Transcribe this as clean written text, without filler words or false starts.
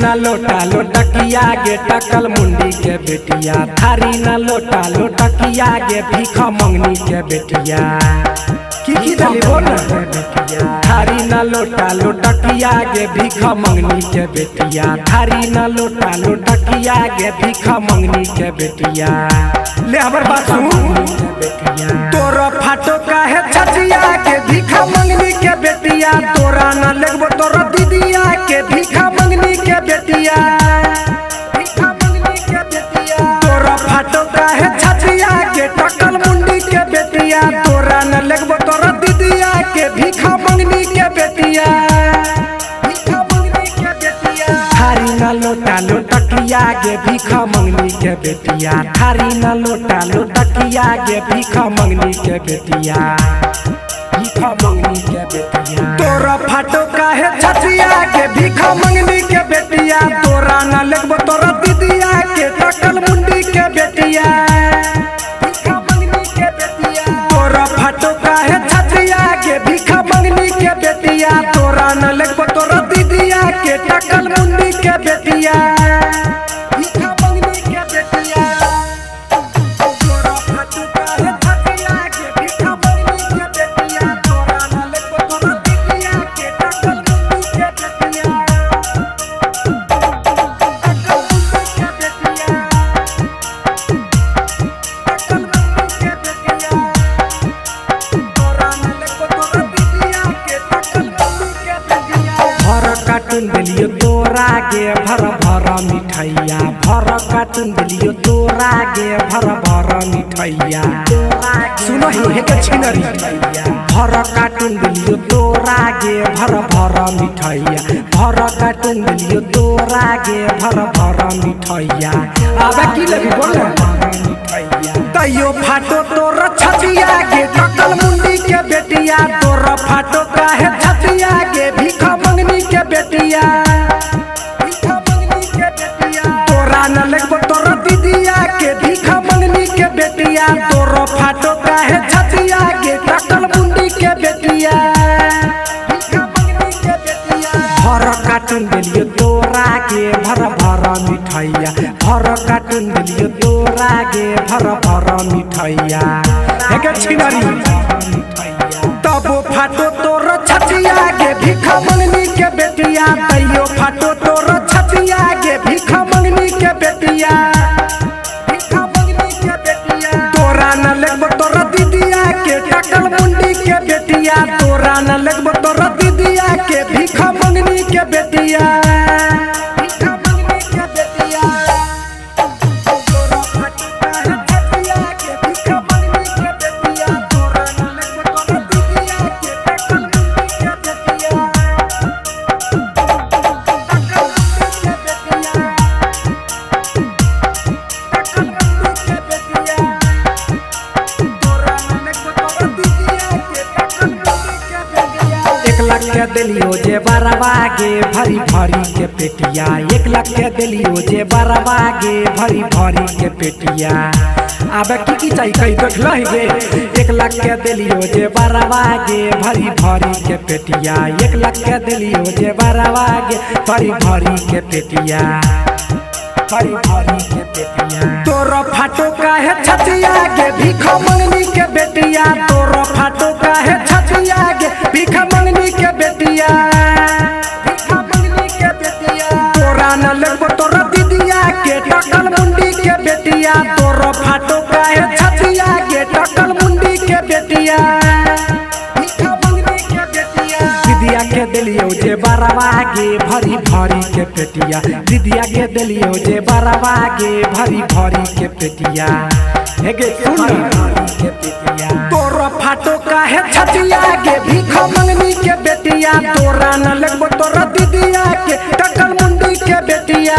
न लोटा लोटकिया गे टकल मुंडी के बेटिया। थारी न लोटा लोटकिया गे भीख मंगनी के बेटिया। की दली बोल थारी न लोटा लोटकिया गे भीख मंगनी के बेटिया। थारी न लोटा लोटकिया गे भीख मंगनी के बेटिया। ले हमर बात सुन तोरा फाटो काहे छतिया के भीख मंगनी के बेटिया। तोरा न लगबो तोरा दीदिया के भीख मंगनी के बेटिया। भीख मंगनी के बेटिया तोरा फाटो काहे छतिया के टकल मुंडी के बेटिया। तोरा न लगबो तोरा दीदिया के भीख मंगनी के बेटिया। भीख मंगनी के बेटिया थारी न लोटा लोटकिया गे भीख मंगनी के बेटिया। थारी न लोटा लोटकिया गे भीख मंगनी के बेटिया। भीख मंगनी के बेटिया तोरा फाटो काहे छतिया के भीख मंगनी के बेटिया। तोरा न लगबो तोरा दीदिया के टकल मुंडी के बेटिया। भीख मंगनी के बेटिया तोरा फाटो काहे छतिया के भीख मंगनी के बेटिया। तोरा न लगबो तोरा दीदिया के टकल मुंडी के बेटिया। भीख मंगनी के बेटिया तोरा फाटो काहे छतिया के भीख मंगनी के बेटिया। तोरा न लगबो तोरा दीदिया के टकल मुंडी के बेटिया। टकल मुंडी के बेटिया टकल मुंडी के बेटिया। तोरा न लगबो तोरा दीदिया के टकल मुंडी के बेटिया। भर कार्टून दिलियो तोरा गे भर भर मिठाइया। भर कार्टून दिलियो तोरा गे भर भर मिठाइया। सुनो हे के छिनरी भर कार्टून दिलियो तोरा गे भर भर मिठाइया। भर कार्टून दिलियो तोरा गे भर भर मिठाइया। आबे की लगी बोल तैयो फाटो तोरा छतिया गे टकल मुंडी के बेटिया। तोरा फाटो काहे छतिया गे भीख मंगनी के बेटिया। भीख मंगनी के बेटिया तोरा न लगबो तोरा दीदिया के भीख मंगनी के बेटिया। तोरा फाटो काहे छतिया गे टकल मुंडी के बेटिया। भीख मंगनी के बेटिया भर कार्टून दिलियो तोरा गे भर भर मिठाइया। भर कार्टून दिलियो तोरा गे भर भर मिठाइया। हे के छिनरी तबो फाटो तोरा छतिया गे भीख मंगनी के बेटिया। तैयो फाटो तोरा छतिया गे भीख मंगनी के बेटिया। भीख मंगनी के बेटिया तोरा न लगबो तोरा दीदिया के टकल मुंडी के बेटिया। तोरा न लगबो तोरा दीदिया के भीख मंगनी के बेटिया। भीख मंगनी के बेटिया तोरा फाटो काहे छतिया के भीख मंगनी के बेटिया। तोरा न लगबो तोरा दीदिया के टकल मुंडी के बेटिया। टकल मुंडी के बेटिया टकल मुंडी के बेटिया। तोरा न लगबो तोरा दीदिया के टकल मुंडी के बेटिया। 1 लाख के दिलियो जे बरवा गे भरी भरी के पेटिया। 1 लाख के दिलियो जे बरवा गे भरी भरी के पेटिया। आबे की चाहिए कई देख लही गे 1 लाख के दिलियो जे बरवा गे भरी भरी के पेटिया। 1 लाख के दिलियो जे बरवा गे भरी भरी के पेटिया। भरी भरी के पेटिया तोरा फाटो काहे छतिया गे भीख मंगनी के बेटिया। तोरा फाटो काहे छतिया गे भीख मंगनी के बेटिया। भीख मंगनी के बेटिया तोरा न लगबो तोरा दीदिया के टकल मुंडी के बेटिया। तोरा फाटो काहे छतिया गे टकल मुंडी के बेटिया। भीख मंगनी के बेटिया दीदिया के दिलियो जे बरवा गे भरी भरी के पेटिया। दीदिया के दिलियो जे बरवा गे भरी भरी के पेटिया। हे गे सुन के पेटिया तोरा फाटो काहे छतिया गे भीख मंगनी के बेटिया। तोरा न लगबो तोरा दीदिया के टकल मुंडी के बेटिया।